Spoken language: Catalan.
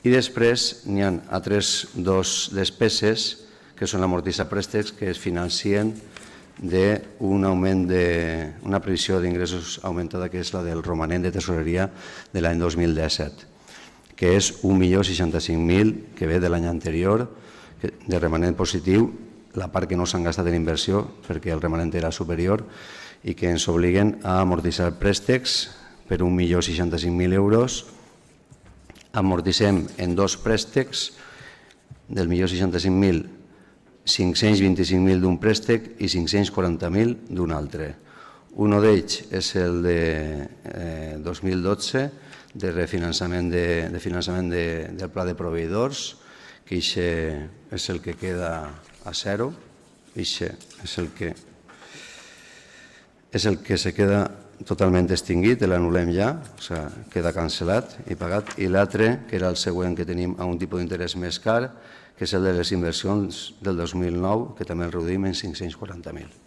I després n'hi ha altres dues despeses que són l'amortitzar préstecs que es financien d'un augment d'una previsió d'ingressos augmentada que és la del romanent de tesoreria de l'any 2017, que és 1.065.000 que ve de l'any anterior de remanent positiu, la part que no s'han gastat en inversió perquè el remanent era superior i que ens obliguen a amortitzar préstecs per 1.065.000 euros. Amortitzem en dos préstecs del 1.065.000 525.000 d'un préstec i 540.000 d'un altre. Un d'ells és el de 2012 de refinançament del pla de proveïdors, que és el que queda a zero, és el que se queda totalment extingit, l'anul·lem ja, queda cancel·lat i pagat, i l'altre, que era el següent que tenim a un tipus d'interès més car, que és el de les inversions del 2009, que també el reduïm en 540.000.